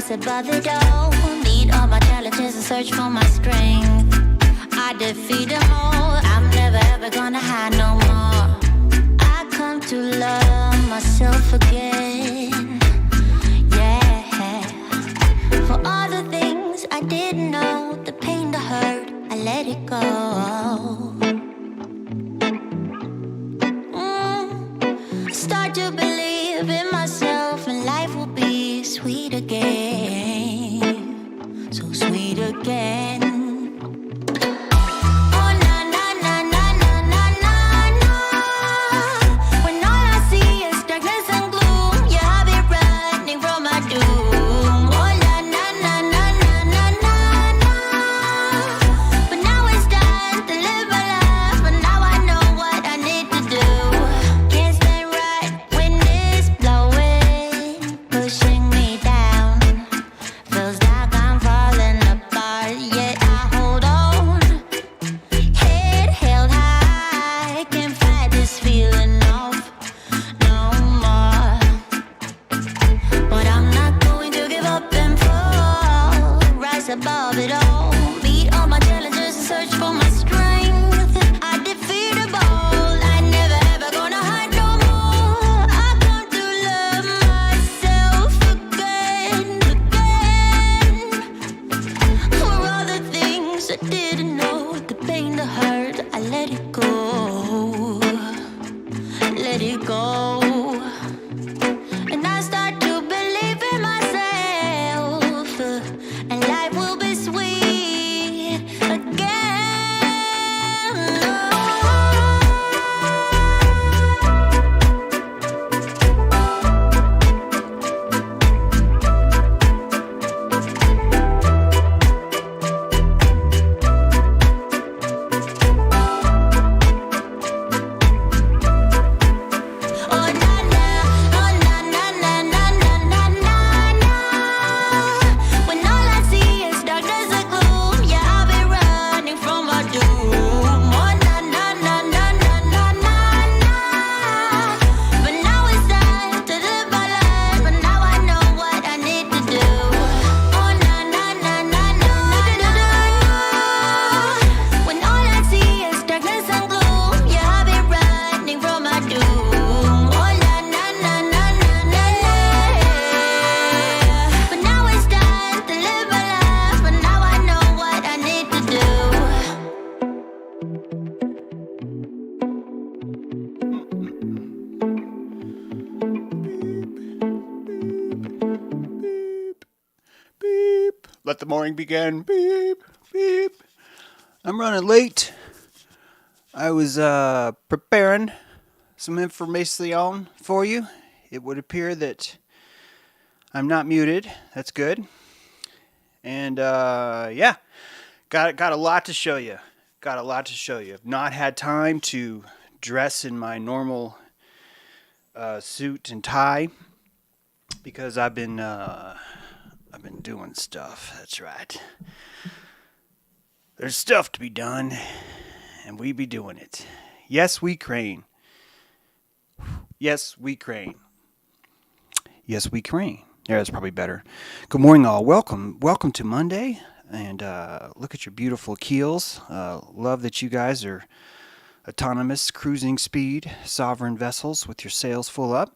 rise above it all. Meet all my challenges and search for my strength. I defeat them all. I'm never ever gonna hide no more. I come to love myself again. Yeah. For all the things I didn't know, the pain, the hurt, I let it go. Start to believe in myself, and life will be sweet again. So sweet again. Oh, na na na na na na na na. When all I see is darkness and gloom, yeah, I'll be running from my doom. Oh, na na na na na na na na. But now it's time to live my life, but now I know what I need to do. Can't stand right when it's blowing, pushing me down. Feels like I'm falling apart, yet I hold on. Head held high, can't fight this feeling off no more. But I'm not going to give up and fall. Rise above it all. Meet all my challenges and search for my strength. I defeat them all. I never ever gonna hide no more. I come to love myself again, again. For all the things I didn't know, the pain, the hurt, I let it go. Let it go. And I start to believe in myself, and life will be sweet again. Oh na na, oh na na na na na na na na. When all I see is darkness and gloom, yeah, I'll be running from my doom. Oh na na na na na na na na. But now it's time to live my life, but now I know what I need to do. Oh na na na na na na na. When all I see is darkness and gloom, yeah, I'll be running from my doom. Oh na na na na na na na. But now it's time to live my life, but now I know what I need to do. Beep. Let the morning begin. Beep. Beep. I'm running late. I was preparing some information for you. It would appear that I'm not muted. That's good. And yeah, got a lot to show you. Got a lot to show you. I've not had time to dress in my normal suit and tie because I've been doing stuff. That's right. There's stuff to be done, and we be doing it. Yes, we Kraine. Yes, we Kraine. Yes, we Kraine. Yeah, that's probably better. Good morning, all. Welcome to Monday, and look at your beautiful keels. Love that you guys are autonomous, cruising speed, sovereign vessels with your sails full up.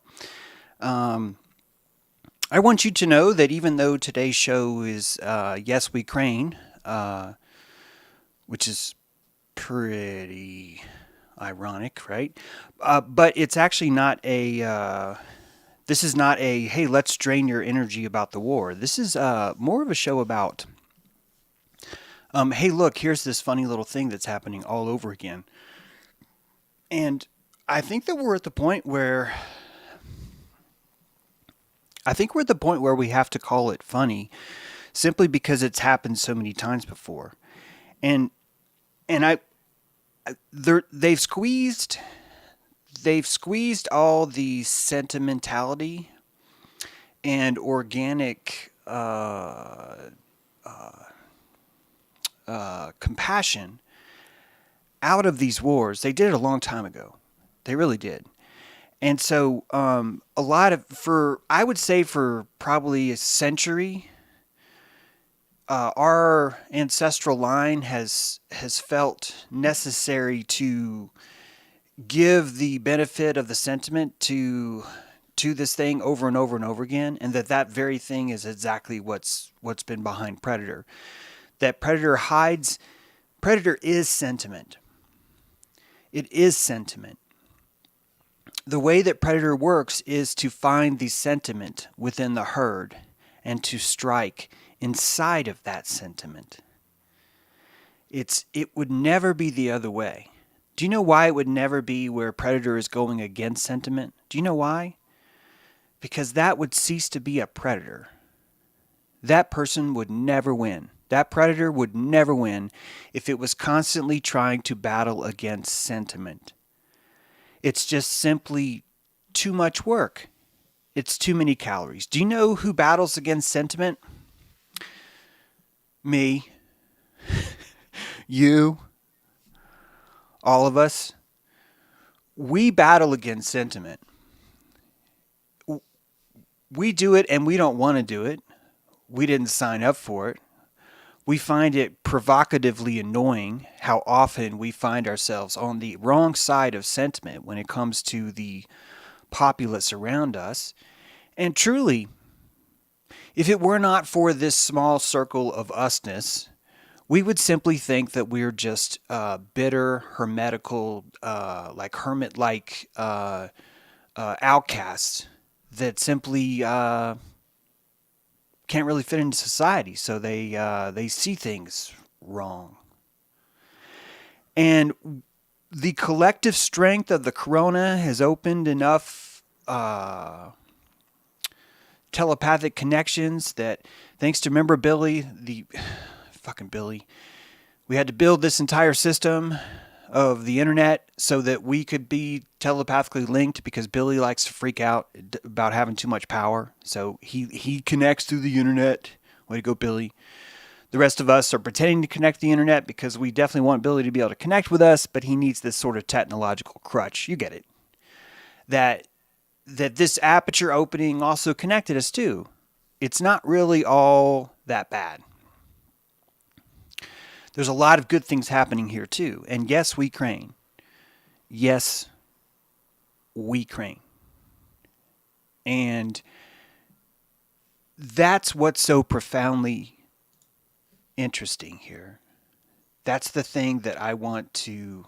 I want you to know that even though today's show is Yes, We Kraine, which is pretty ironic, right? But it's actually not a, this is not a, hey, let's drain your energy about the war. This is more of a show about, hey, look, here's this funny little thing that's happening all over again. And I think that we're at the point where we have to call it funny simply because it's happened so many times before. And they've squeezed all the sentimentality and organic compassion out of these wars. They did it a long time ago. They really did. And so I would say for probably a century, our ancestral line has felt necessary to give the benefit of the sentiment to this thing over and over and over again, and that very thing is exactly what's been behind Predator. That Predator is sentiment. It is sentiment. The way that Predator works is to find the sentiment within the herd and to strike inside of that sentiment. It would never be the other way. Do you know why it would never be where Predator is going against sentiment? Do you know why? Because that would cease to be a predator. That person would never win. That predator would never win if it was constantly trying to battle against sentiment. It's just simply too much work. It's too many calories. Do you know who battles against sentiment? Me. You. All of us. We battle against sentiment. We do it and we don't want to do it. We didn't sign up for it. We find it provocatively annoying how often we find ourselves on the wrong side of sentiment when it comes to the populace around us. And truly, if it were not for this small circle of usness, we would simply think that we're just bitter, hermetical, hermit-like outcasts that simply can't really fit into society, so they see things wrong. And the collective strength of the corona has opened enough telepathic connections that, thanks to, remember Billy, fucking Billy, we had to build this entire system of the internet so that we could be telepathically linked, because Billy likes to freak out about having too much power. So he connects through the internet. Way to go, Billy. The rest of us are pretending to connect the internet because we definitely want Billy to be able to connect with us, but he needs this sort of technological crutch. You get it. That this aperture opening also connected us too. It's not really all that bad. There's a lot of good things happening here too. And yes, we Kraine. Yes, we Kraine. And that's what's so profoundly interesting here. That's the thing that I want to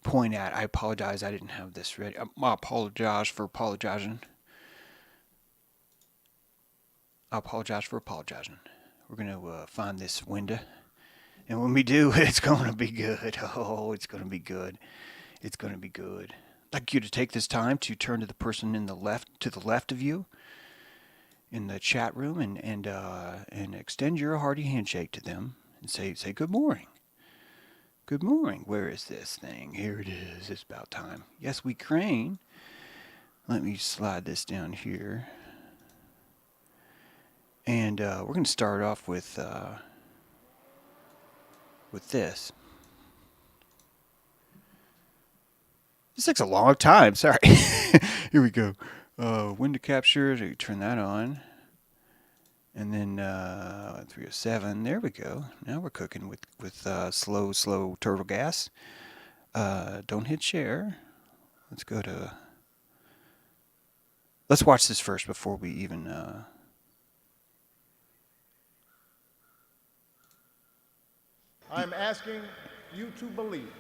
point at. I apologize, I didn't have this ready. I apologize for apologizing. I apologize for apologizing. We're going to find this window. And when we do, it's going to be good. Oh, it's going to be good. It's going to be good. I'd like you to take this time to turn to the person to the left of you in the chat room and extend your hearty handshake to them and say good morning. Good morning. Where is this thing? Here it is. It's about time. Yes, we Kraine. Let me slide this down here. And we're going to start off with this. This takes a long time. Sorry. Here we go. Window capture. So you turn that on. And then 307. There we go. Now we're cooking with slow turtle gas. Don't hit share. Let's watch this first before we even... I'm asking you to believe,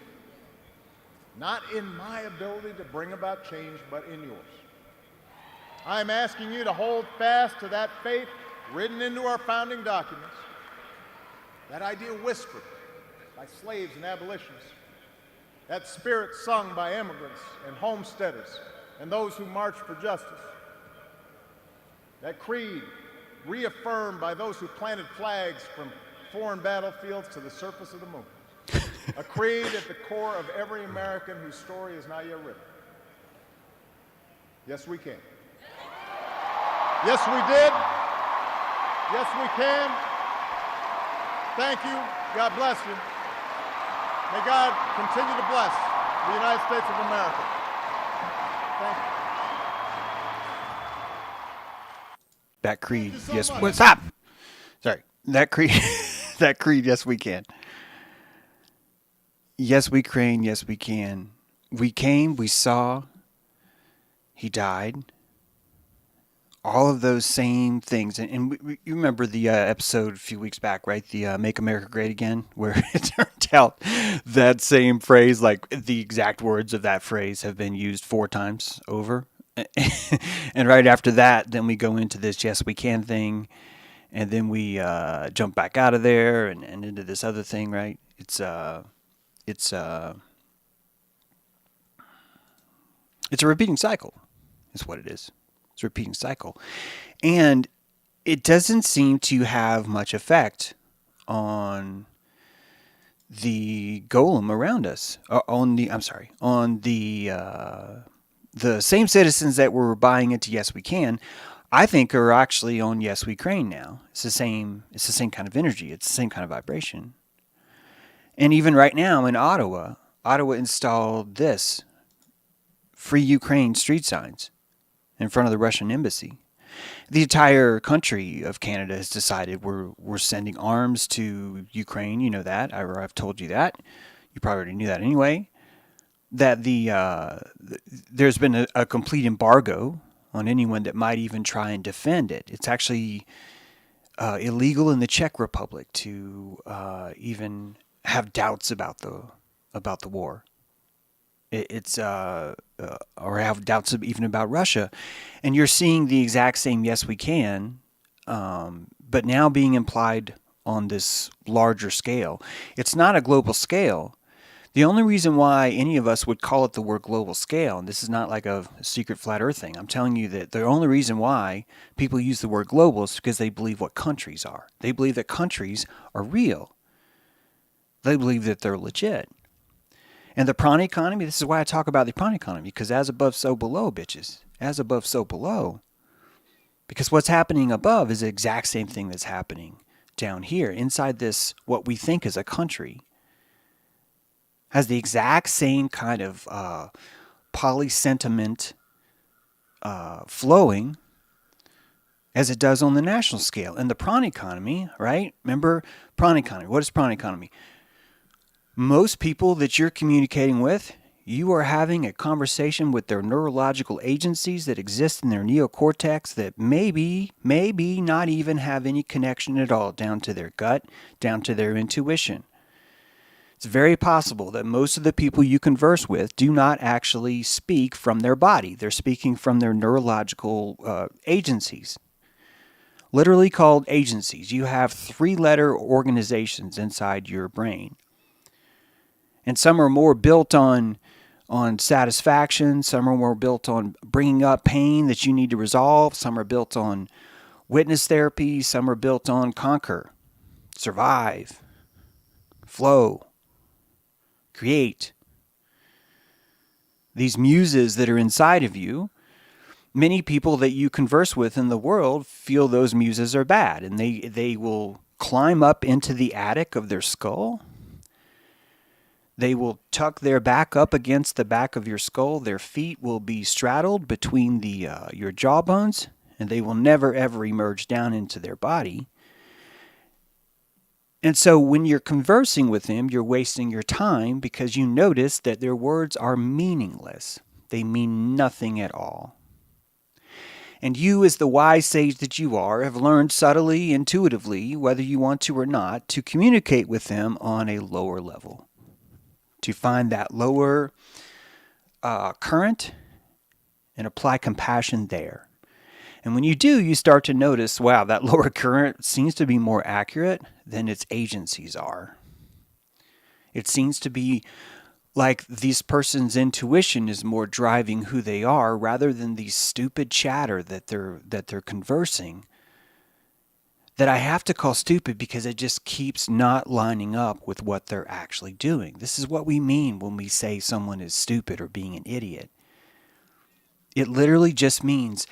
not in my ability to bring about change, but in yours. I'm asking you to hold fast to that faith written into our founding documents, that idea whispered by slaves and abolitionists, that spirit sung by immigrants and homesteaders and those who marched for justice, that creed reaffirmed by those who planted flags from foreign battlefields to the surface of the moon. A creed at the core of every American whose story is not yet written. Yes, we can. Yes, we did. Yes, we can. Thank you. God bless you. May God continue to bless the United States of America. Thank you. That creed. Yes. What's up? Sorry. That creed, that creed, yes, we can. Yes, we Kraine, yes, we can. We came, we saw, he died. All of those same things. And you remember the episode a few weeks back, right? The Make America Great Again, where it turned out that same phrase, like the exact words of that phrase, have been used 4 times over. And right after that, then we go into this yes, we can thing. And then we jump back out of there and into this other thing, right? It's a repeating cycle, is what it is. It's a repeating cycle. And it doesn't seem to have much effect on the golem around us. On the same citizens that were buying into Yes We Can, I think are actually on Yes We Kraine now. It's the same kind of energy. It's the same kind of vibration. And even right now in Ottawa installed this Free Ukraine street signs in front of the Russian embassy. The entire country of Canada has decided we're sending arms to Ukraine. You know that, or I've told you that. You probably already knew that anyway. That there's been a complete embargo on anyone that might even try and defend it. It's actually illegal in the Czech Republic to even have doubts about the war. Or have doubts even about Russia. And you're seeing the exact same yes we can, but now being implied on this larger scale. It's not a global scale. The only reason why any of us would call it the word global scale, and this is not like a secret flat earth thing, I'm telling you that the only reason why people use the word global is because they believe what countries are. They believe that countries are real. They believe that they're legit. And the prawn economy, this is why I talk about the prawn economy, because as above, so below, bitches. As above, so below. Because what's happening above is the exact same thing that's happening down here. Inside this, what we think is a country, has the exact same kind of polysentiment flowing as it does on the national scale. And the prawn economy, right? Remember, prawn economy. What is prawn economy? Most people that you're communicating with, you are having a conversation with their neurological agencies that exist in their neocortex that maybe not even have any connection at all down to their gut, down to their intuition. It's very possible that most of the people you converse with do not actually speak from their body. They're speaking from their neurological agencies. Literally called agencies. You have 3-letter organizations inside your brain. And some are more built on satisfaction. Some are more built on bringing up pain that you need to resolve. Some are built on witness therapy. Some are built on conquer, survive, flow, create. These muses that are inside of you, many people that you converse with in the world feel those muses are bad. And they will climb up into the attic of their skull. They will tuck their back up against the back of your skull. Their feet will be straddled between your jawbones, and they will never, ever emerge down into their body. And so when you're conversing with them, you're wasting your time because you notice that their words are meaningless. They mean nothing at all. And you, as the wise sage that you are, have learned subtly, intuitively, whether you want to or not, to communicate with them on a lower level. To find that lower current and apply compassion there. And when you do, you start to notice, wow, that lower current seems to be more accurate than its agencies are. It seems to be like this person's intuition is more driving who they are rather than the stupid chatter that they're conversing. That I have to call stupid because it just keeps not lining up with what they're actually doing. This is what we mean when we say someone is stupid or being an idiot. It literally just means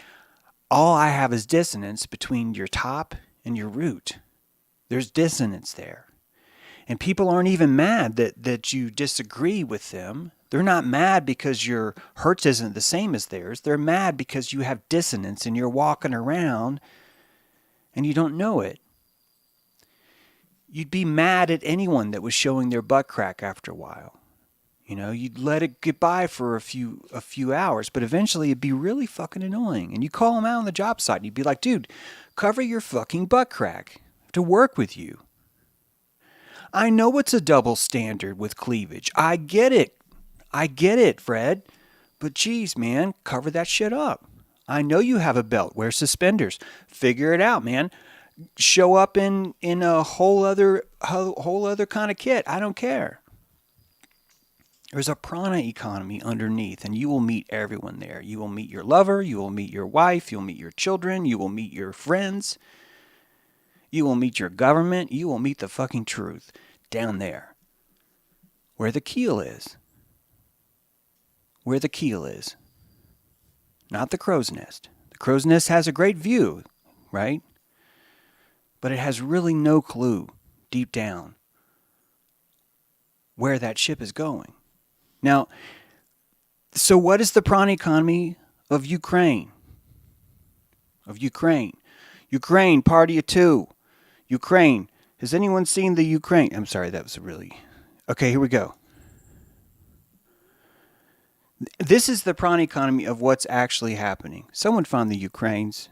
all I have is dissonance between your top and your root. There's dissonance there. And people aren't even mad that you disagree with them. They're not mad because your hertz isn't the same as theirs. They're mad because you have dissonance and you're walking around and you don't know it. you'd be mad at anyone that was showing their butt crack after a while. You know, you'd let it get by for a few hours, but eventually it'd be really fucking annoying. And you call them out on the job site, and you'd be like, dude, cover your fucking butt crack. I have to work with you. I know it's a double standard with cleavage. I get it. I get it, Fred. But geez, man, cover that shit up. I know you have a belt. Wear suspenders. Figure it out, man. Show up in a whole other kind of kit. I don't care. There's a prana economy underneath, and you will meet everyone there. You will meet your lover. You will meet your wife. You'll meet your children. You will meet your friends. You will meet your government. You will meet the fucking truth down there, where the keel is. Where the keel is. Not the crow's nest. The crow's nest has a great view, right? But it has really no clue deep down where that ship is going. Now, so what is the prana economy of Ukraine? Ukraine, party of two. Ukraine. Has anyone seen the Ukraine? I'm sorry, that was really... Okay, here we go. This is the prana economy of what's actually happening. Someone found the Ukraines.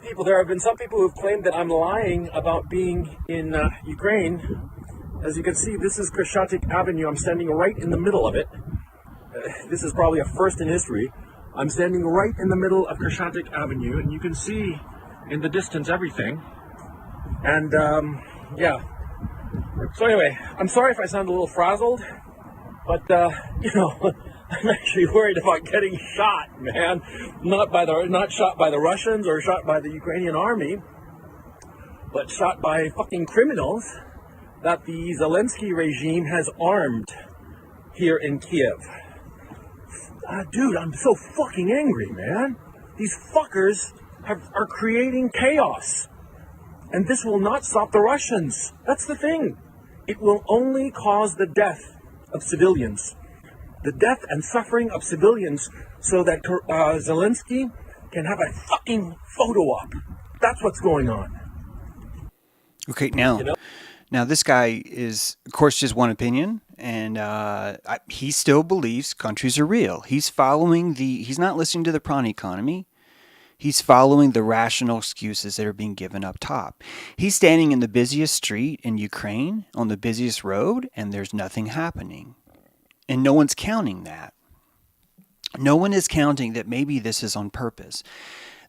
People, there have been some people who've claimed that I'm lying about being in Ukraine. As you can see, this is Kreshchatyk Avenue. I'm standing right in the middle of it. This is probably a first in history. I'm standing right in the middle of Kreshchatyk Avenue, and you can see in the distance everything. And yeah. So anyway, I'm sorry if I sound a little frazzled, but you know, I'm actually worried about getting shot, man. Not shot by the Russians or shot by the Ukrainian army, but shot by fucking criminals that the Zelensky regime has armed here in Kiev. Dude, I'm so fucking angry, man. These fuckers are creating chaos. And this will not stop the Russians. That's the thing. It will only cause the death of civilians. The death and suffering of civilians so that Zelensky can have a fucking photo op. That's what's going on. Okay, now this guy is, of course, just one opinion, and he still believes countries are real. He's not listening to the prana economy. He's following the rational excuses that are being given up top. He's standing in the busiest street in Ukraine, on the busiest road, and there's nothing happening. And no one's counting that. No one is counting that maybe this is on purpose.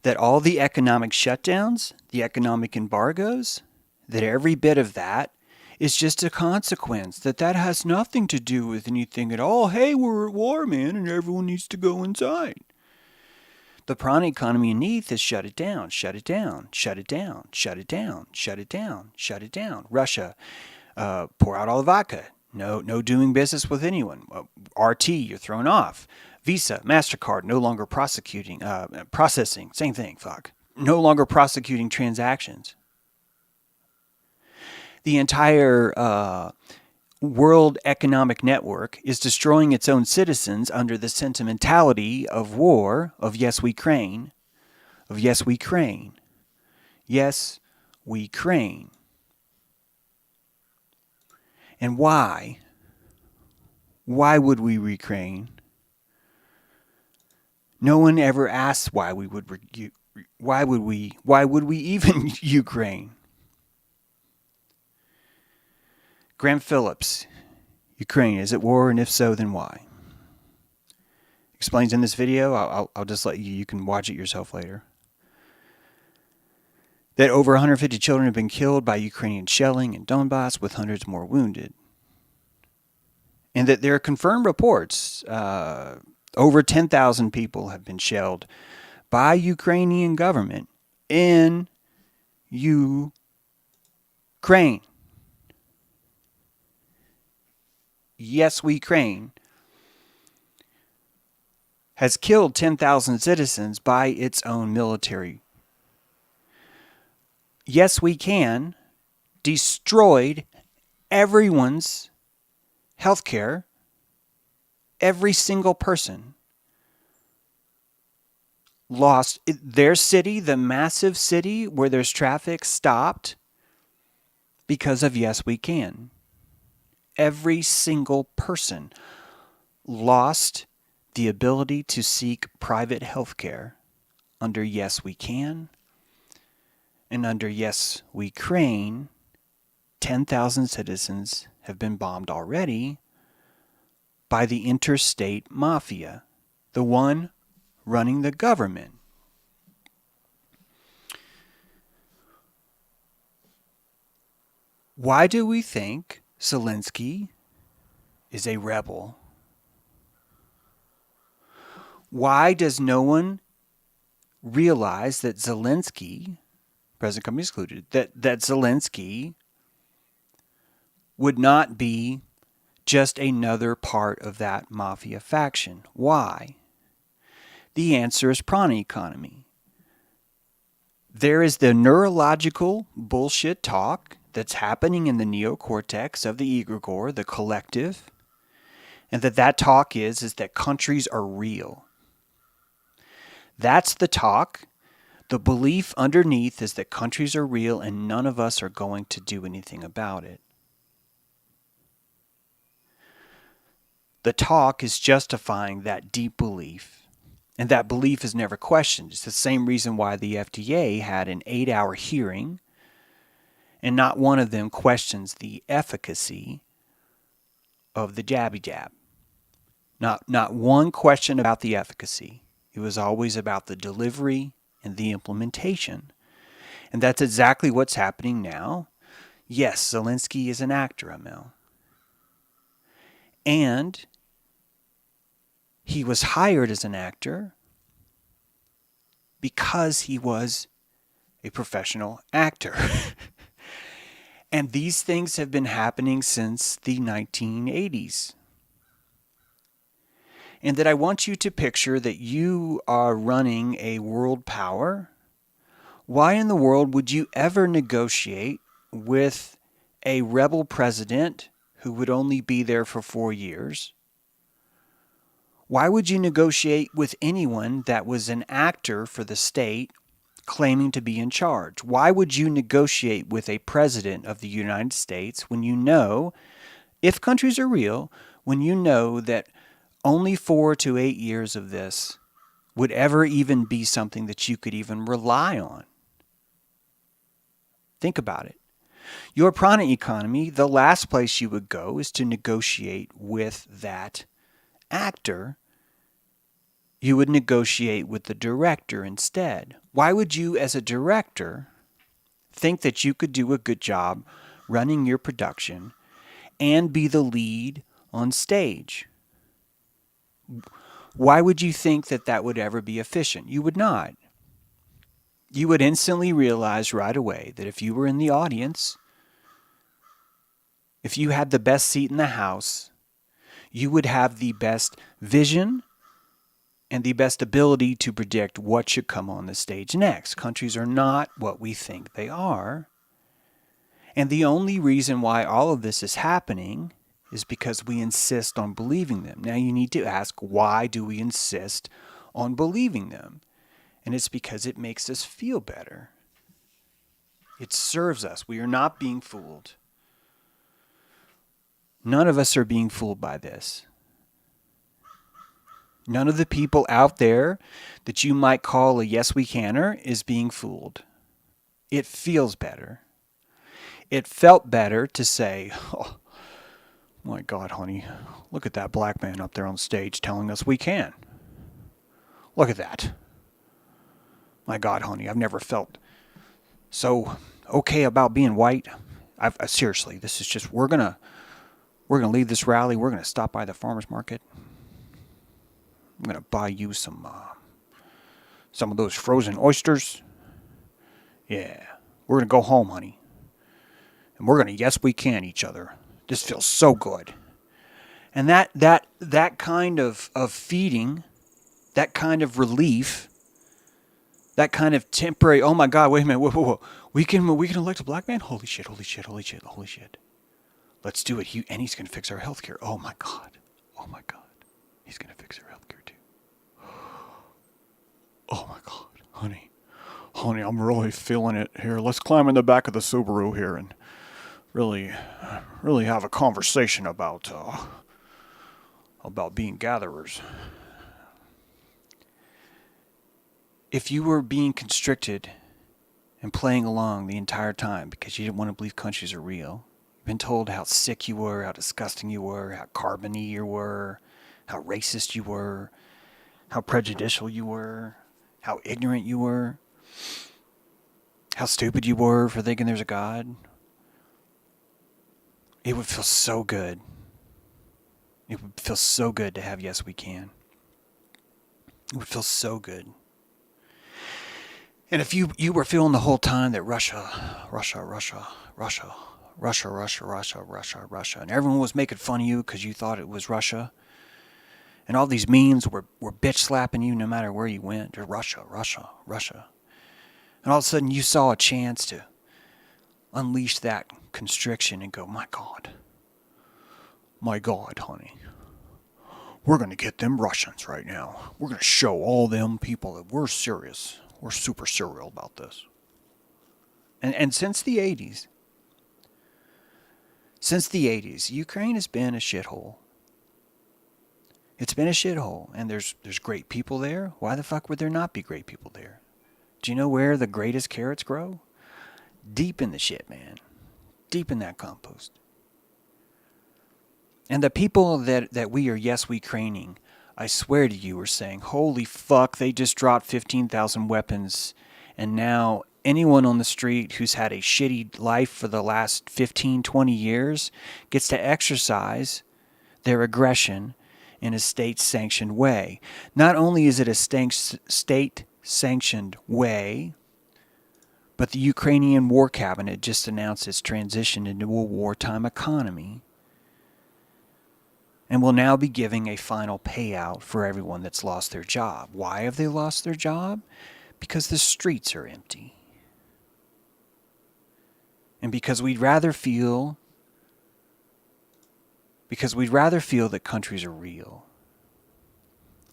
That all the economic shutdowns, the economic embargoes, that every bit of that is just a consequence. That has nothing to do with anything at all. Hey, we're at war, man, and everyone needs to go inside. The prana economy underneath is shut it down, shut it down, shut it down, shut it down, shut it down, shut it down. Russia, pour out all the vodka. No doing business with anyone. RT, you're thrown off. Visa, MasterCard, no longer processing. Same thing, fuck. No longer prosecuting transactions. The entire World Economic Network is destroying its own citizens under the sentimentality of war, of yes, we Kraine, of yes, we Kraine. Yes, we Kraine. And why? Why would we Ukraine? No one ever asks why we would. Why would we even Ukraine? Graham Phillips, Ukraine is at war, and if so, then why? Explains in this video. I'll just let you can watch it yourself later. That over 150 children have been killed by Ukrainian shelling in Donbass, with hundreds more wounded. And that there are confirmed reports, over 10,000 people have been shelled by Ukrainian government in Ukraine. Yes, we Kraine has killed 10,000 citizens by its own military. Yes, we can destroyed everyone's health care, every single person lost their city, the massive city where there's traffic, stopped because of Yes We Can. Every single person lost the ability to seek private health care under Yes We Can, and under Yes We Kraine. 10,000 citizens have been bombed already by the interstate mafia, the one running the government. Why do we think Zelensky is a rebel? Why does no one realize that Zelensky, present company excluded, that Zelensky would not be just another part of that mafia faction? Why? The answer is prana economy. There is the neurological bullshit talk that's happening in the neocortex of the egregore, the collective, and that talk is that countries are real. That's the talk. The belief underneath is that countries are real and none of us are going to do anything about it. The talk is justifying that deep belief, and that belief is never questioned. It's the same reason why the FDA had an 8-hour hearing, and not one of them questions the efficacy of the jabby jab. Not one question about the efficacy. It was always about the delivery and the implementation. And that's exactly what's happening now. Yes, Zelensky is an actor, Amel. And he was hired as an actor because he was a professional actor. And these things have been happening since the 1980s. And that I want you to picture that you are running a world power. Why in the world would you ever negotiate with a rebel president who would only be there for 4 years? Why would you negotiate with anyone that was an actor for the state claiming to be in charge? Why would you negotiate with a president of the United States when you know, if countries are real, when you know that only 4 to 8 years of this would ever even be something that you could even rely on? Think about it. Your prana economy, the last place you would go is to negotiate with that actor. You would negotiate with the director instead. Why would you, as a director, think that you could do a good job running your production and be the lead on stage? Why would you think that that would ever be efficient? You would not. You would instantly realize right away that if you were in the audience, if you had the best seat in the house, you would have the best vision and the best ability to predict what should come on the stage next. Countries are not what we think they are. And the only reason why all of this is happening is because we insist on believing them. Now you need to ask, why do we insist on believing them? And it's because it makes us feel better. It serves us. We are not being fooled. None of us are being fooled by this. None of the people out there that you might call a yes we canner is being fooled. It feels better. It felt better to say, oh my God, honey, look at that black man up there on stage telling us we can. Look at that. My God, honey, I've never felt so okay about being white. Seriously, this is just, we're gonna leave this rally. We're gonna stop by the farmer's market. I'm gonna buy you some of those frozen oysters. Yeah, we're gonna go home, honey, and we're gonna yes we can each other. This feels so good. And that kind of feeding, that kind of relief, that kind of temporary, oh my God, wait a minute, whoa. We can elect a black man? Holy shit. Let's do it. He's gonna fix our healthcare. Oh my God. He's gonna fix our healthcare too. Oh my God. Honey, I'm really feeling it here. Let's climb in the back of the Subaru here and really have a conversation about being gatherers. If you were being constricted and playing along the entire time because you didn't want to believe countries are real, you've been told how sick you were, how disgusting you were, how carbony you were, how racist you were, how prejudicial you were, how ignorant you were, how stupid you were for thinking there's a God, it would feel so good. It would feel so good to have Yes, We Can. It would feel so good. And if you were feeling the whole time that Russia, and everyone was making fun of you because you thought it was Russia, and all these memes were bitch slapping you no matter where you went, or Russia. And all of a sudden you saw a chance to unleash that constriction and go, my God, honey, we're going to get them Russians right now. We're going to show all them people that we're serious. We're super serial about this. And since the 80s, Ukraine has been a shithole. It's been a shithole, and there's great people there. Why the fuck would there not be great people there? Do you know where the greatest carrots grow? Deep in the shit, man. Deep in that compost. And the people that we are Yes, We Kraining, I swear to you, are saying, holy fuck, they just dropped 15,000 weapons, and now anyone on the street who's had a shitty life for the last 15, 20 years gets to exercise their aggression in a state-sanctioned way. Not only is it a state-sanctioned way, but the Ukrainian War Cabinet just announced its transition into a wartime economy and will now be giving a final payout for everyone that's lost their job. Why have they lost their job? Because the streets are empty. And because we'd rather feel that countries are real.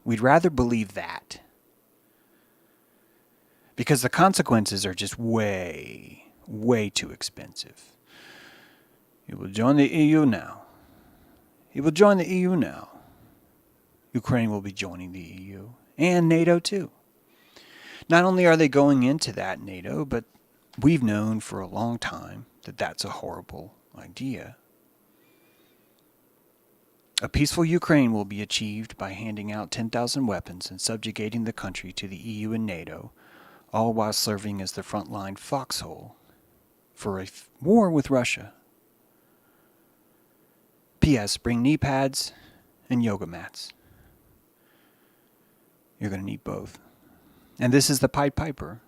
We'd rather believe that. Because the consequences are just way, way too expensive. You will join the EU now. You will join the EU now. Ukraine will be joining the EU and NATO too. Not only are they going into that NATO, but we've known for a long time that that's a horrible idea. A peaceful Ukraine will be achieved by handing out 10,000 weapons and subjugating the country to the EU and NATO, all while serving as the frontline foxhole for a war with Russia. P.S. Bring knee pads and yoga mats. You're going to need both. And this is the Pied Piper.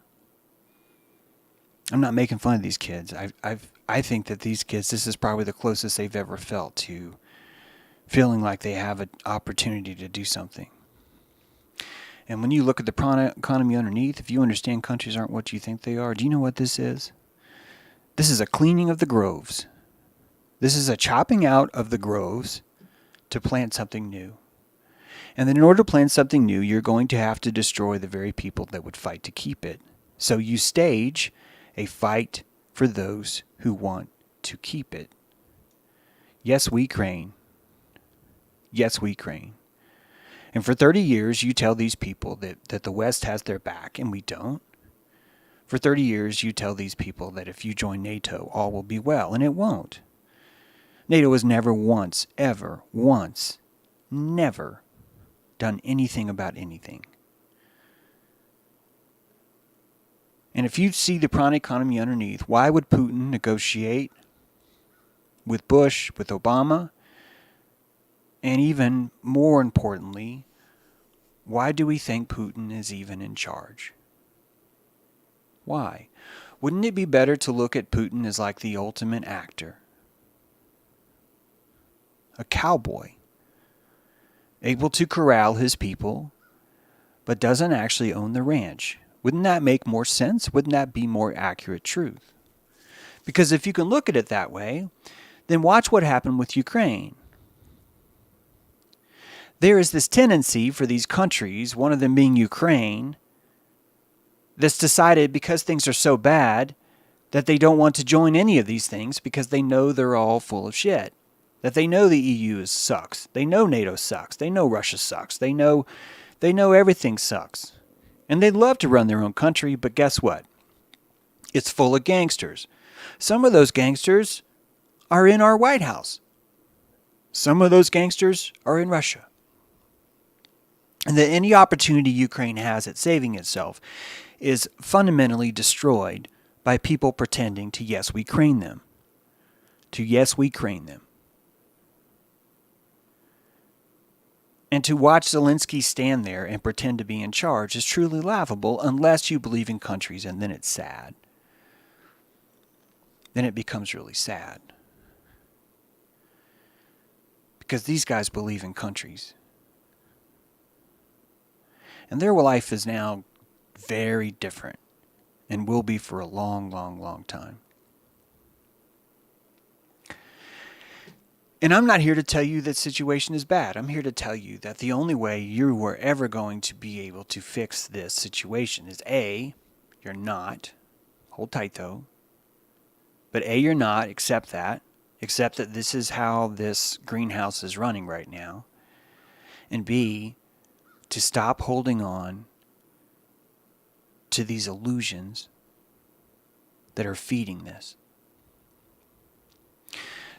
I'm not making fun of these kids. I think that these kids, this is probably the closest they've ever felt to feeling like they have an opportunity to do something. And when you look at the economy underneath, if you understand countries aren't what you think they are, do you know what this is? This is a cleaning of the groves. This is a chopping out of the groves to plant something new. And then in order to plant something new, you're going to have to destroy the very people that would fight to keep it. So you stage a fight for those who want to keep it. Yes, we Kraine. Yes, we Kraine. And for 30 years, you tell these people that the West has their back, and we don't. For 30 years, you tell these people that if you join NATO, all will be well, and it won't. NATO has never once, ever, once, never done anything about anything. And if you see the prawn economy underneath, why would Putin negotiate with Bush, with Obama? And even more importantly, why do we think Putin is even in charge? Why? Wouldn't it be better to look at Putin as like the ultimate actor? A cowboy, able to corral his people, but doesn't actually own the ranch. Wouldn't that make more sense? Wouldn't that be more accurate truth? Because if you can look at it that way, then watch what happened with Ukraine. There is this tendency for these countries, one of them being Ukraine, that's decided because things are so bad that they don't want to join any of these things because they know they're all full of shit. That they know the EU sucks. They know NATO sucks. They know Russia sucks. They know everything sucks. And they'd love to run their own country, but guess what? It's full of gangsters. Some of those gangsters are in our White House. Some of those gangsters are in Russia. And that any opportunity Ukraine has at saving itself is fundamentally destroyed by people pretending to yes, we Kraine them. To yes, we Kraine them. And to watch Zelensky stand there and pretend to be in charge is truly laughable unless you believe in countries, and then it's sad. Then it becomes really sad. Because these guys believe in countries. And their life is now very different and will be for a long, long, long time. And I'm not here to tell you that situation is bad. I'm here to tell you that the only way you were ever going to be able to fix this situation is A, you're not. Hold tight though. But A, you're not. Accept that. Accept that this is how this greenhouse is running right now. And B, to stop holding on to these illusions that are feeding this.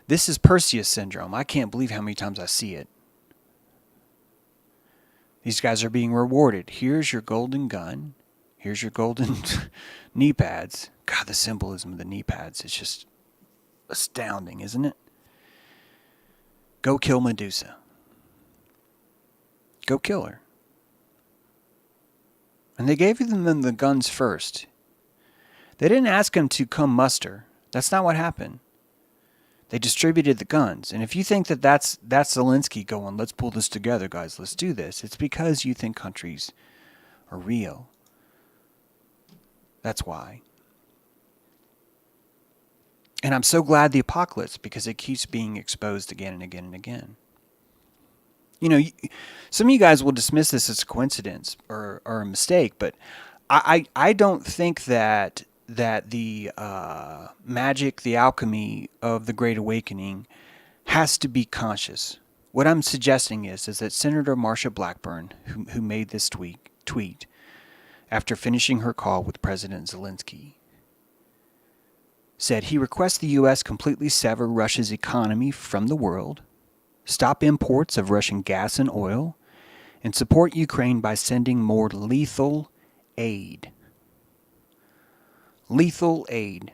This is Perseus syndrome. I can't believe how many times I see it. These guys are being rewarded. Here's your golden gun. Here's your golden knee pads. God, the symbolism of the knee pads is just astounding, isn't it? Go kill Medusa. Go kill her. And they gave them the guns first. They didn't ask them to come muster. That's not what happened. They distributed the guns. And if you think that that's Zelensky going, let's pull this together, guys, let's do this, it's because you think countries are real. That's why. And I'm so glad the apocalypse, because it keeps being exposed again and again and again. You know, some of you guys will dismiss this as a coincidence or a mistake, but I don't think that the magic, the alchemy of the Great Awakening has to be conscious. What I'm suggesting is that Senator Marsha Blackburn, who made this tweet after finishing her call with President Zelensky, said he requests the U.S. completely sever Russia's economy from the world, stop imports of Russian gas and oil, and support Ukraine by sending more lethal aid. Lethal aid.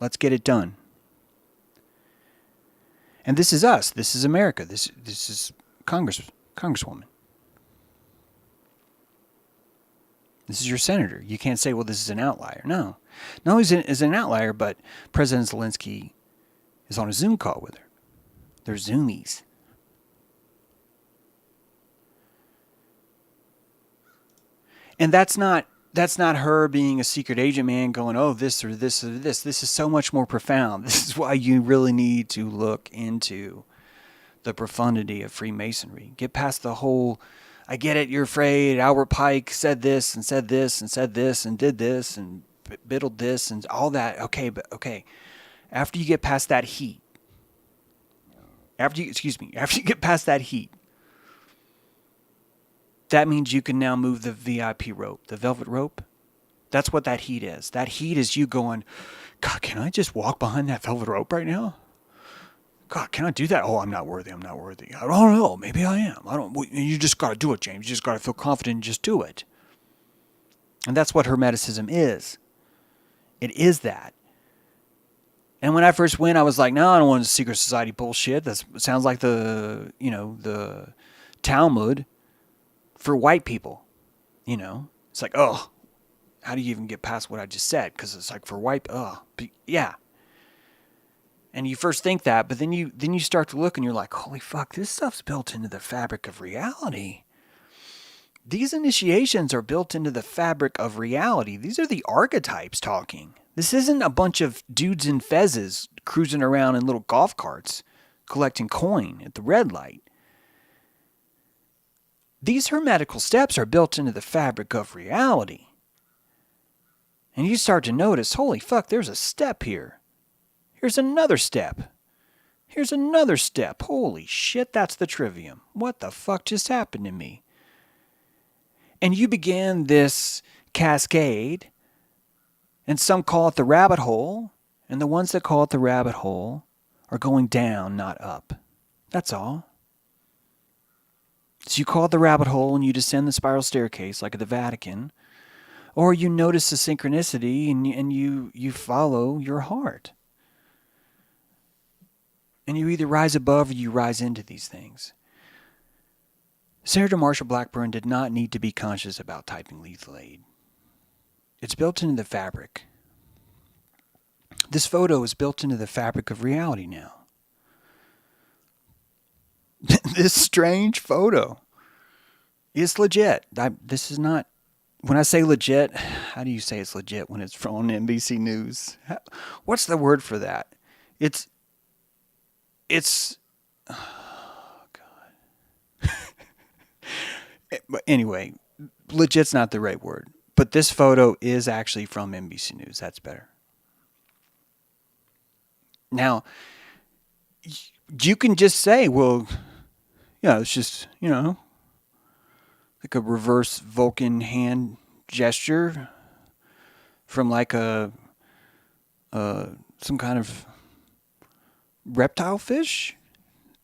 Let's get it done. And this is us. This is America. This is Congresswoman. This is your senator. You can't say, well, this is an outlier. No, he's an outlier, but President Zelensky is on a Zoom call with her. They're Zoomies. And that's not her being a secret agent, man, going, oh, this or this or this. This is so much more profound. This is why you really need to look into the profundity of Freemasonry. Get past the whole, I get it, you're afraid. Albert Pike said this and said this and said this and did this and biddled this and all that. Okay. After you get past that heat, after you get past that heat, that means you can now move the VIP rope, the velvet rope. That's what that heat is. That heat is you going, God, can I just walk behind that velvet rope right now? God, can I do that? Oh, I'm not worthy. I don't know. Maybe I am. You just got to do it, James. You just got to feel confident and just do it. And that's what Hermeticism is. It is that. And when I first went, I was like, no, I don't want secret society bullshit. That sounds like the Talmud for white people. It's like, oh, how do you even get past what I just said? Because it's like for white, yeah. And you first think that, but then you start to look and you're like, holy fuck, this stuff's built into the fabric of reality. These initiations are built into the fabric of reality. These are the archetypes talking. This isn't a bunch of dudes in fezzes cruising around in little golf carts collecting coin at the red light. These hermetical steps are built into the fabric of reality. And you start to notice, holy fuck, there's a step here. Here's another step. Here's another step. Holy shit, that's the trivium. What the fuck just happened to me? And you began this cascade, and some call it the rabbit hole, and the ones that call it the rabbit hole are going down, not up. That's all. So you call it the rabbit hole and you descend the spiral staircase like at the Vatican, or you notice the synchronicity and you follow your heart. And you either rise above or you rise into these things. Senator Marshall Blackburn did not need to be conscious about typing lethal aid. It's built into the fabric. This photo is built into the fabric of reality now. This strange photo is legit. This is not... When I say legit, how do you say it's legit when it's from NBC News? What's the word for that? It's... Oh, God. But anyway, legit's not the right word. But this photo is actually from NBC News. That's better. Now, you can just say, well, yeah, it's just, like a reverse Vulcan hand gesture from like some kind of reptile fish.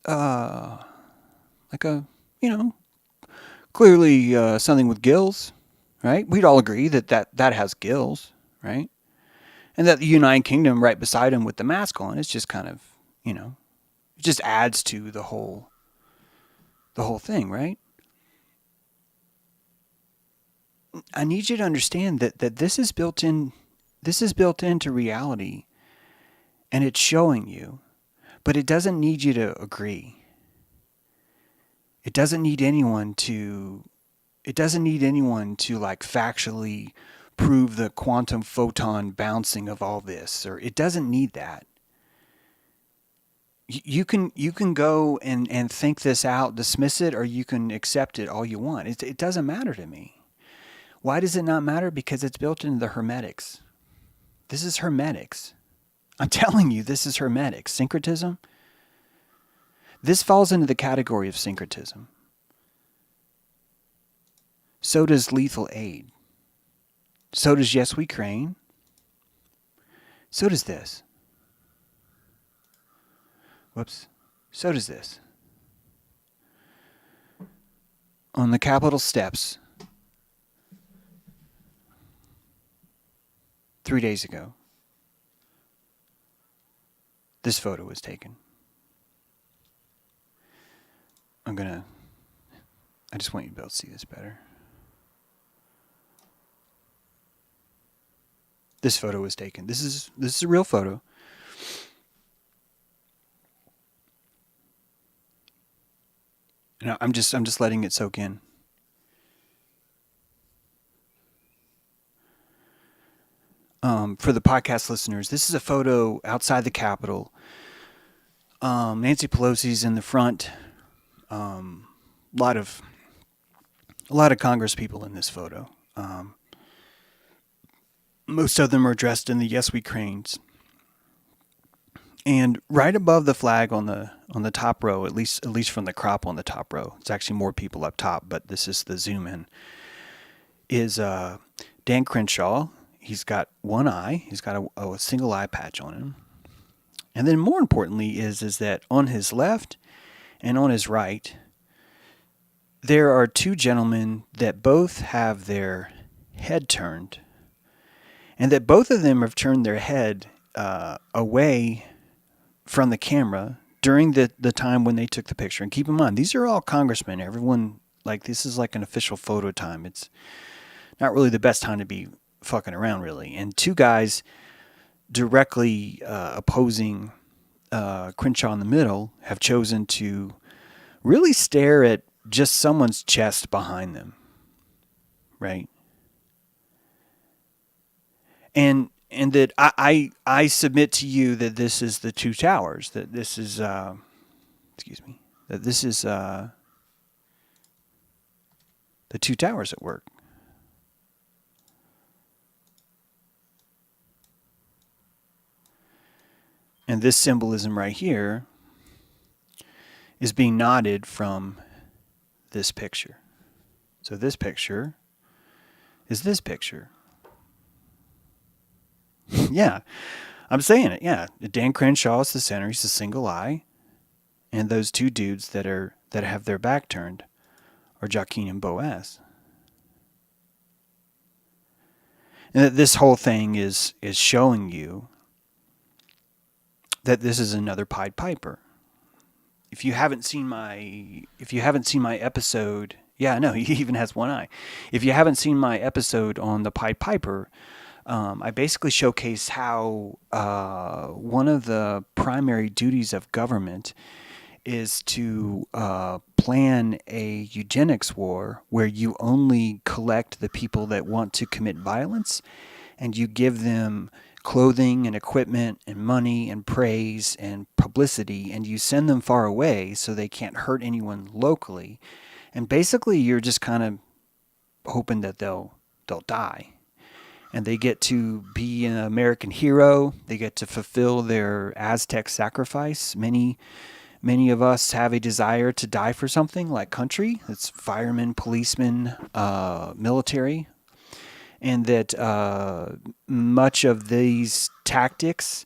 Like a, clearly something with gills, right? We'd all agree that has gills, right? And that the United Kingdom right beside him with the mask on is just kind of, it just adds to the whole thing, right? I need you to understand that this is built into reality, and it's showing you, but it doesn't need you to agree. It doesn't need anyone to like factually prove the quantum photon bouncing of all this, or it doesn't need that. You can go and think this out, dismiss it, or you can accept it all you want. It doesn't matter to me. Why does it not matter? Because it's built into the hermetics. This is hermetics. I'm telling you, this is hermetics. Syncretism. This falls into the category of syncretism. So does lethal aid. So does Yes, We Kraine. So does this. Whoops. So does this. On the Capitol steps 3 days ago, this photo was taken. I just want you to be able to see this better. This photo was taken. This is a real photo. And I'm just letting it soak in. For the podcast listeners, this is a photo outside the Capitol. Nancy Pelosi's in the front. A lot of Congress people in this photo. Most of them are dressed in the Yes, We Kraines. And right above the flag on the top row, at least from the crop on the top row, it's actually more people up top, but this is the zoom in, is Dan Crenshaw. He's got one eye. He's got a single eye patch on him. And then more importantly is that on his left and on his right, there are two gentlemen that both have their head turned, and that both of them have turned their head away from the camera during the time when they took the picture. And keep in mind, these are all congressmen. Everyone, like, this is like an official photo time. It's not really the best time to be fucking around, really. And two guys directly opposing Crenshaw in the middle have chosen to really stare at just someone's chest behind them, right? And that I submit to you that this is the two towers, that this is that this is the two towers at work. And this symbolism right here is being knotted from this picture. So this picture is this picture. Yeah, I'm saying it. Yeah, Dan Crenshaw is the center. He's a single eye, and those two dudes that have their back turned are Joaquin and Boaz. And that this whole thing is showing you that this is another Pied Piper. If you haven't seen my episode, yeah, no, he even has one eye. If you haven't seen my episode on the Pied Piper, I basically showcase how one of the primary duties of government is to plan a eugenics war where you only collect the people that want to commit violence, and you give them clothing and equipment and money and praise and publicity, and you send them far away so they can't hurt anyone locally. And basically you're just kind of hoping that they'll die. And they get to be an American hero. They get to fulfill their Aztec sacrifice. Many of us have a desire to die for something like country. It's firemen, policemen, military. And that much of these tactics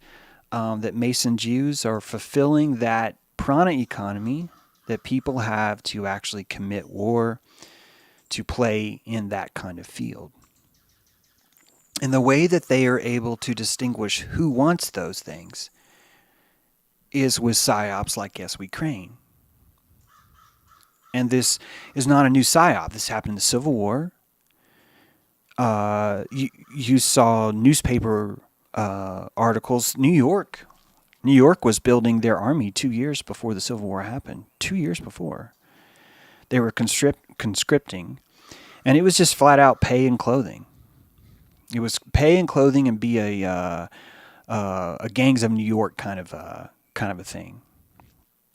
that Masons use are fulfilling that prana economy that people have to actually commit war, to play in that kind of field. And the way that they are able to distinguish who wants those things is with psyops like Yes, We Kraine. And this is not a new psyop. This happened in the Civil War. You saw newspaper articles. New York was building their army 2 years before the Civil War happened. 2 years before. They were conscripting. And it was just flat out pay and clothing. It was pay and clothing and be a Gangs of New York kind of a thing.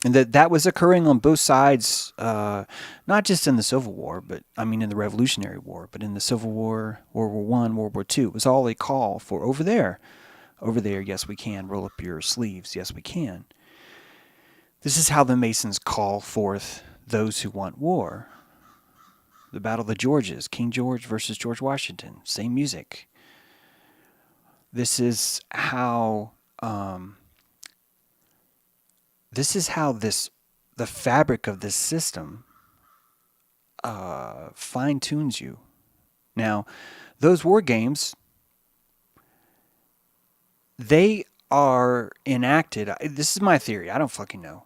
And that was occurring on both sides, not just in the Civil War, but in the Revolutionary War, but in the Civil War, World War I, World War II. It was all a call for over there, yes we can, roll up your sleeves, yes we can. This is how the Masons call forth those who want war. The Battle of the Georges, King George versus George Washington, same music. This is how the fabric of this system fine-tunes you. Now, those war games, they are enacted. This is my theory. I don't fucking know.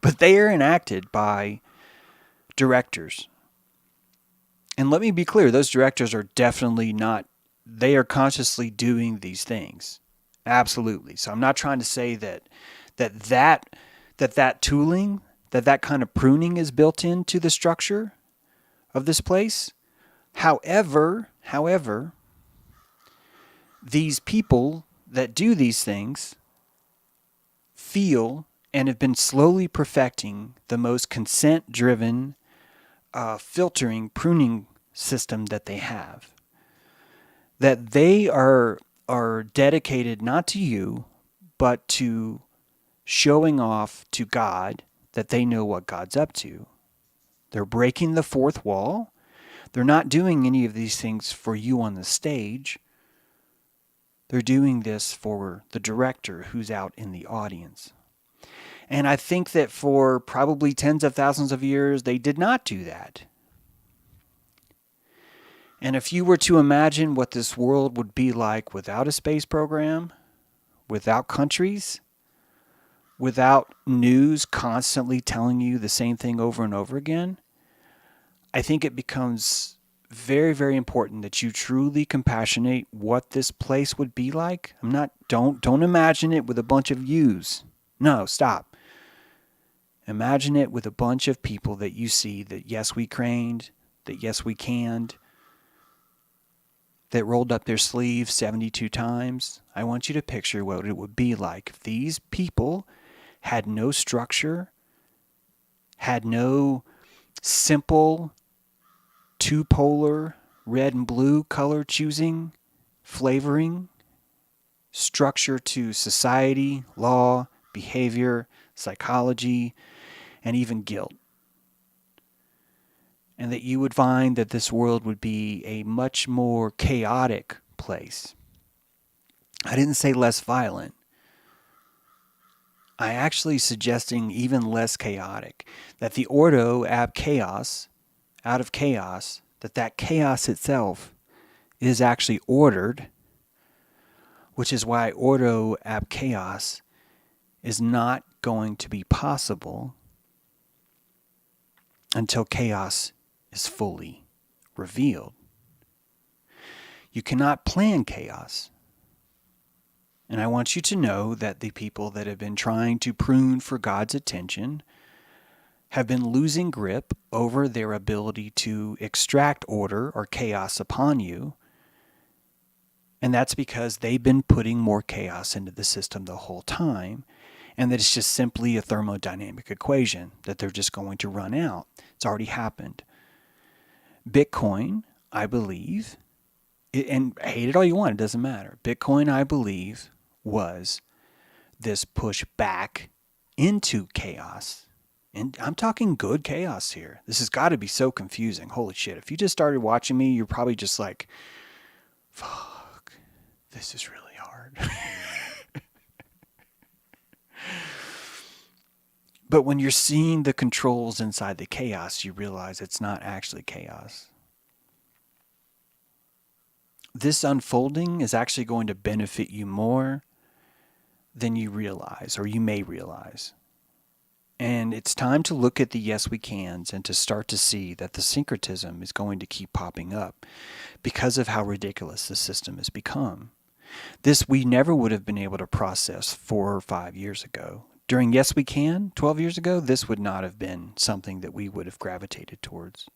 But they are enacted by directors. And let me be clear, those directors are definitely not, they are consciously doing these things. Absolutely. So I'm not trying to say that tooling, that kind of pruning is built into the structure of this place. However, these people that do these things feel and have been slowly perfecting the most consent-driven filtering, pruning system that they have. That they are dedicated not to you, but to showing off to God that they know what God's up to. They're breaking the fourth wall. They're not doing any of these things for you on the stage. They're doing this for the director who's out in the audience. And I think that for probably tens of thousands of years, they did not do that. And if you were to imagine what this world would be like without a space program, without countries, without news constantly telling you the same thing over and over again, I think it becomes very, very important that you truly compassionate what this place would be like. Don't imagine it with a bunch of yous. No, stop. Imagine it with a bunch of people that you see that yes, we craned, that yes, we canned, that rolled up their sleeves 72 times. I want you to picture what it would be like if these people had no structure, had no simple two-polar red and blue color choosing, flavoring, structure to society, law, behavior, psychology, and even guilt. And that you would find that this world would be a much more chaotic place. I didn't say less violent. I actually suggesting even less chaotic. That the ordo ab chaos, out of chaos, that chaos itself is actually ordered, which is why ordo ab chaos is not going to be possible until chaos is fully revealed. You cannot plan chaos. And I want you to know that the people that have been trying to prune for God's attention have been losing grip over their ability to extract order or chaos upon you. And that's because they've been putting more chaos into the system the whole time, and that it's just simply a thermodynamic equation that they're just going to run out. It's already happened. Bitcoin, I believe, and hate it all you want, it doesn't matter. Bitcoin, I believe, was this push back into chaos. And I'm talking good chaos here. This has got to be so confusing. Holy shit. If you just started watching me, you're probably just like, fuck, this is really hard. But when you're seeing the controls inside the chaos, you realize it's not actually chaos. This unfolding is actually going to benefit you more than you realize, or you may realize. And it's time to look at the yes we cans and to start to see that the syncretism is going to keep popping up because of how ridiculous the system has become. This we never would have been able to process 4 or 5 years ago. During Yes We Can, 12 years ago, this would not have been something that we would have gravitated towards.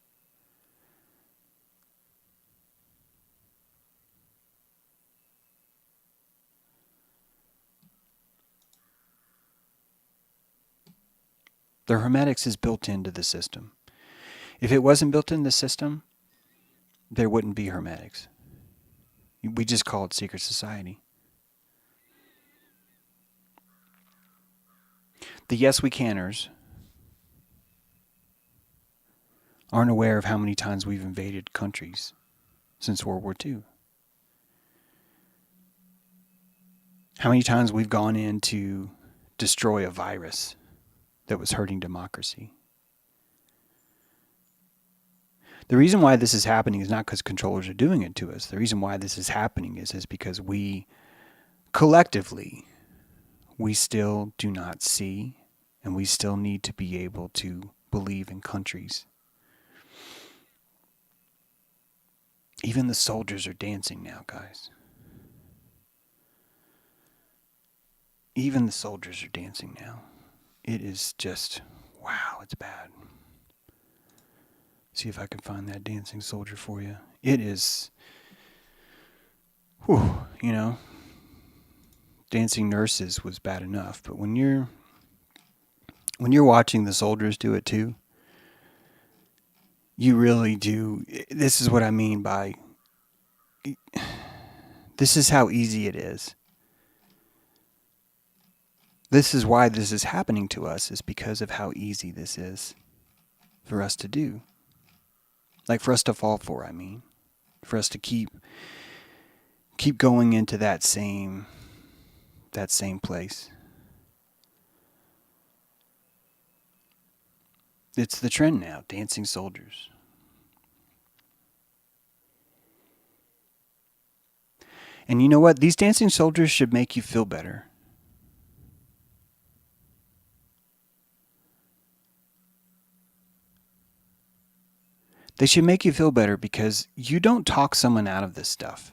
The hermetics is built into the system. If it wasn't built into the system, there wouldn't be hermetics. We just call it secret society. The Yes We Canners aren't aware of how many times we've invaded countries since World War II. How many times we've gone in to destroy a virus that was hurting democracy. The reason why this is happening is not because controllers are doing it to us. The reason why this is happening is because we, collectively, we still do not see, and we still need to be able to believe in countries. Even the soldiers are dancing now, guys. Even the soldiers are dancing now. It is just, wow, it's bad. See if I can find that dancing soldier for you. It is, whew, you know, dancing nurses was bad enough, but when you're watching the soldiers do it too, you really do. This is what I mean by, this is how easy it is. This is why this is happening to us, is because of how easy this is for us to do. Like for us to fall for, I mean. For us to keep going into that same place. It's the trend now, dancing soldiers. And you know what? These dancing soldiers should make you feel better. They should make you feel better because you don't talk someone out of this stuff.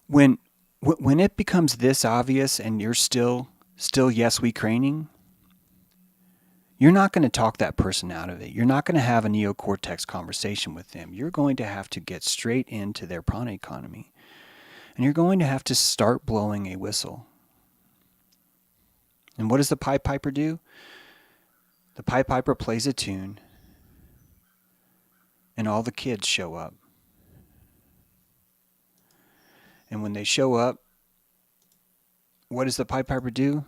When it becomes this obvious and you're still yes we Kraining, you're not going to talk that person out of it. You're not going to have a neocortex conversation with them. You're going to have to get straight into their prana economy. And you're going to have to start blowing a whistle. And what does the Pied Piper do? The Pied Piper plays a tune, and all the kids show up. And when they show up, what does the Pied Piper do?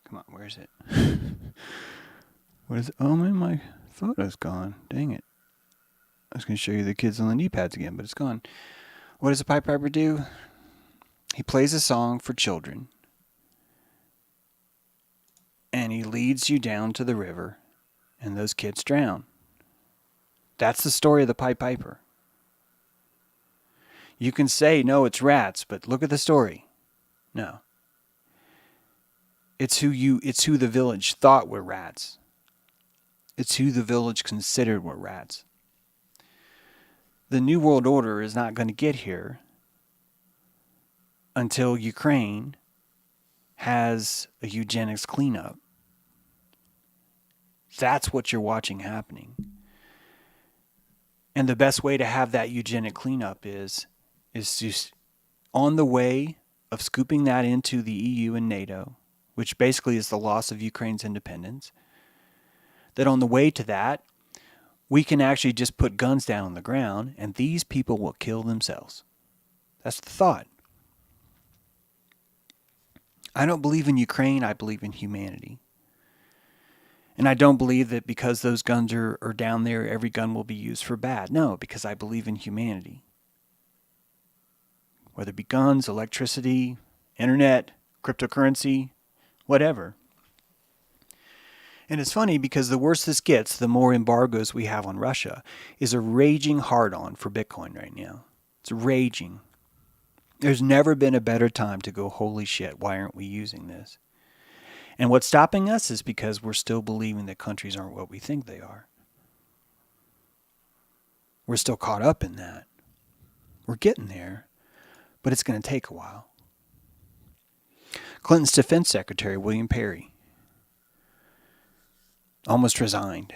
Come on, where is it? What is it? Oh man, my photo's gone. Dang it. I was going to show you the kids on the knee pads again, but it's gone. What does the Pied Piper do? He plays a song for children. And he leads you down to the river, and those kids drown. That's the story of the Pied Piper. You can say, no, it's rats, but look at the story. No. It's who the village thought were rats. It's who the village considered were rats. The New World Order is not going to get here until Ukraine has a eugenics cleanup. That's what you're watching happening. And the best way to have that eugenic cleanup is just on the way of scooping that into the EU and NATO, which basically is the loss of Ukraine's independence, that on the way to that, we can actually just put guns down on the ground and these people will kill themselves. That's the thought. I don't believe in Ukraine, I believe in humanity. And I don't believe that because those guns are down there, every gun will be used for bad. No, because I believe in humanity. Whether it be guns, electricity, internet, cryptocurrency, whatever. And it's funny because the worse this gets, the more embargoes we have on Russia is a raging hard-on for Bitcoin right now. It's raging. There's never been a better time to go, holy shit, why aren't we using this? And what's stopping us is because we're still believing that countries aren't what we think they are. We're still caught up in that. We're getting there, but it's going to take a while. Clinton's defense secretary, William Perry, almost resigned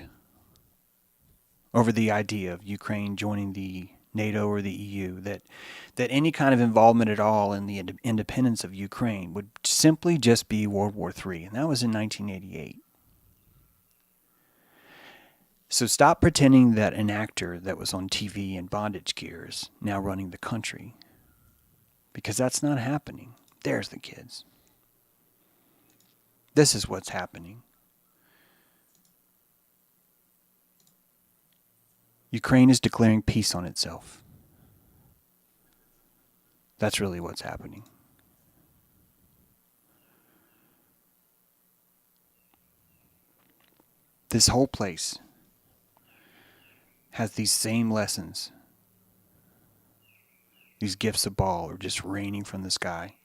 over the idea of Ukraine joining the NATO or the EU, that any kind of involvement at all in the independence of Ukraine would simply just be World War III, and that was in 1988. So stop pretending that an actor that was on TV in bondage gear is now running the country, because that's not happening. There's the kids. This is what's happening. Ukraine is declaring peace on itself. That's really what's happening. This whole place has these same lessons. These gifts of Baal are just raining from the sky.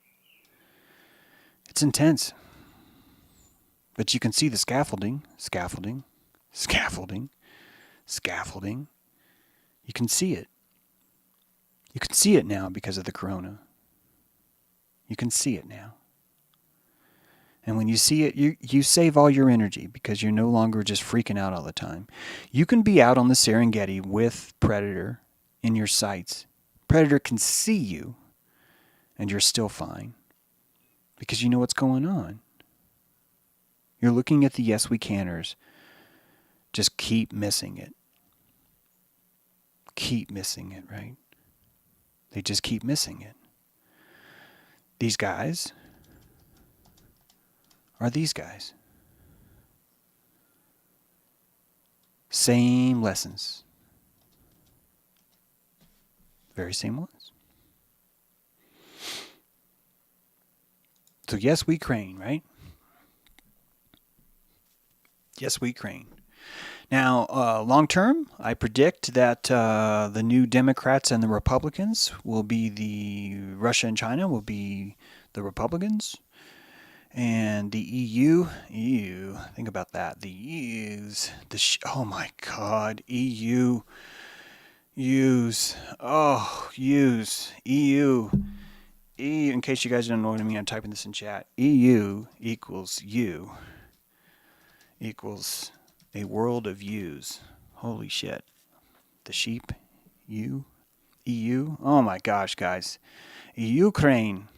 It's intense. But you can see the scaffolding. You can see it. You can see it now because of the corona. You can see it now. And when you see it, you save all your energy because you're no longer just freaking out all the time. You can be out on the Serengeti with Predator in your sights. Predator can see you and you're still fine because you know what's going on. You're looking at the yes we canners. Just keep missing it. Keep missing it, right? They just keep missing it. These guys are these guys. Same lessons. Very same ones. So yes, we Kraine, right? Yes, we Kraine. Now, long term, I predict that the new Democrats and the Republicans will be Russia and China will be the Republicans. And the EU, think about that. The EU's, oh my God, EU, EU, in case you guys don't know what I mean, I'm typing this in chat. EU equals U equals a world of U's. Holy shit. The sheep, EU. Oh my gosh, guys. Ukraine.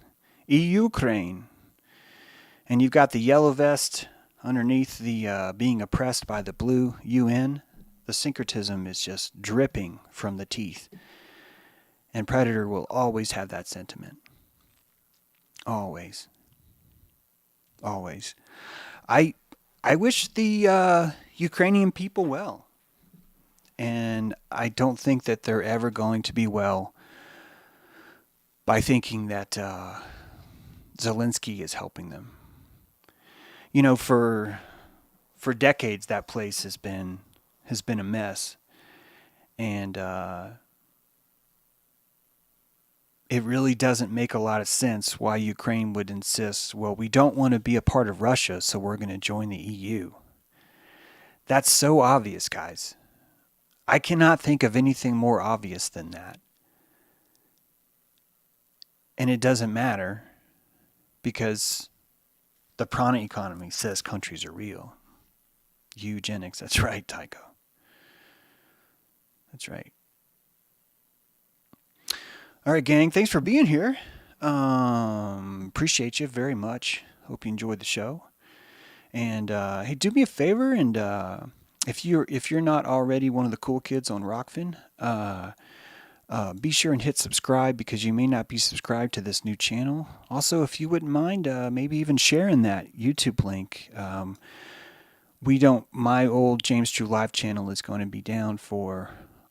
And you've got the yellow vest underneath the being oppressed by the blue UN. The syncretism is just dripping from the teeth. And Predator will always have that sentiment. Always. Always. I wish the Ukrainian people well. And I don't think that they're ever going to be well by thinking that Zelensky is helping them. You know, for decades that place has been a mess. And it really doesn't make a lot of sense why Ukraine would insist, well, we don't want to be a part of Russia, so we're going to join the EU. That's so obvious, guys. I cannot think of anything more obvious than that. And it doesn't matter because the prana economy says countries are real. Eugenics, that's right, Tycho. That's right. All right, gang, thanks for being here. Appreciate you very much. Hope you enjoyed the show. And hey, do me a favor, and if you're not already one of the cool kids on ROKFIN, be sure and hit subscribe because you may not be subscribed to this new channel. Also, if you wouldn't mind, maybe even sharing that YouTube link. My old James True Live channel is going to be down for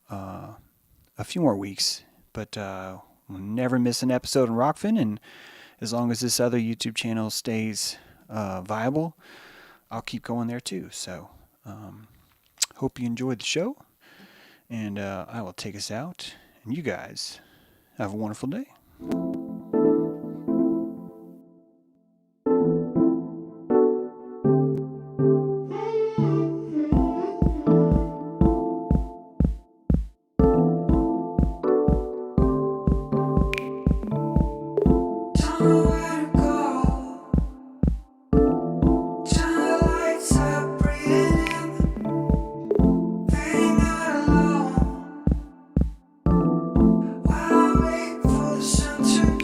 a few more weeks, but we'll never miss an episode on ROKFIN, and as long as this other YouTube channel stays viable, I'll keep going there too. So, hope you enjoyed the show, and I will take us out, and you guys have a wonderful day. Center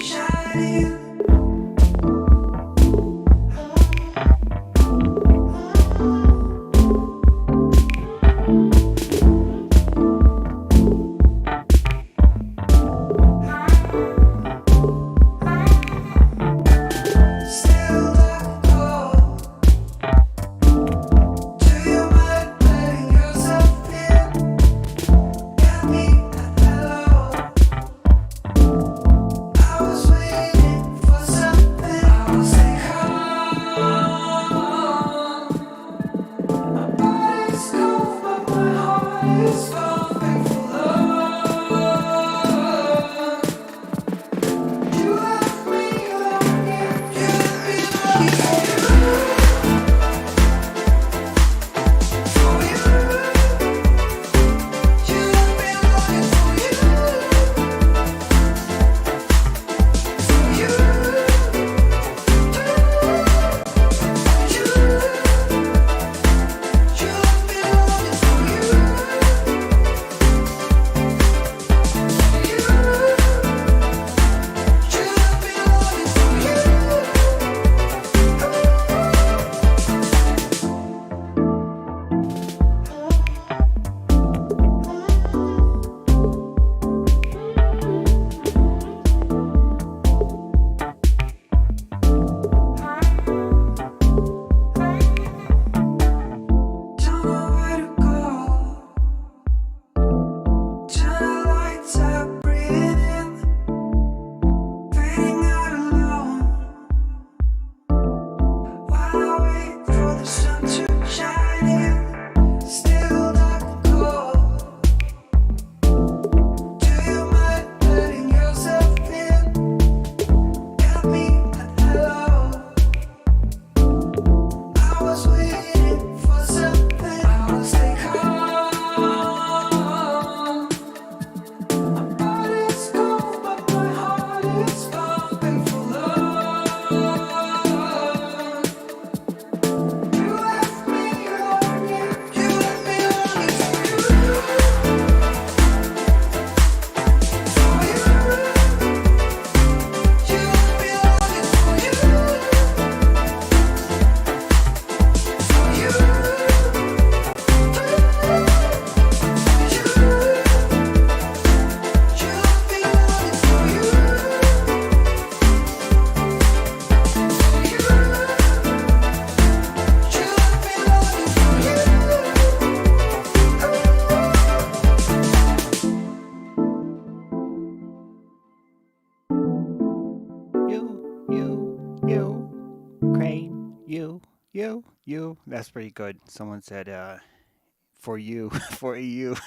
That's pretty good. Someone said, for you, for EU.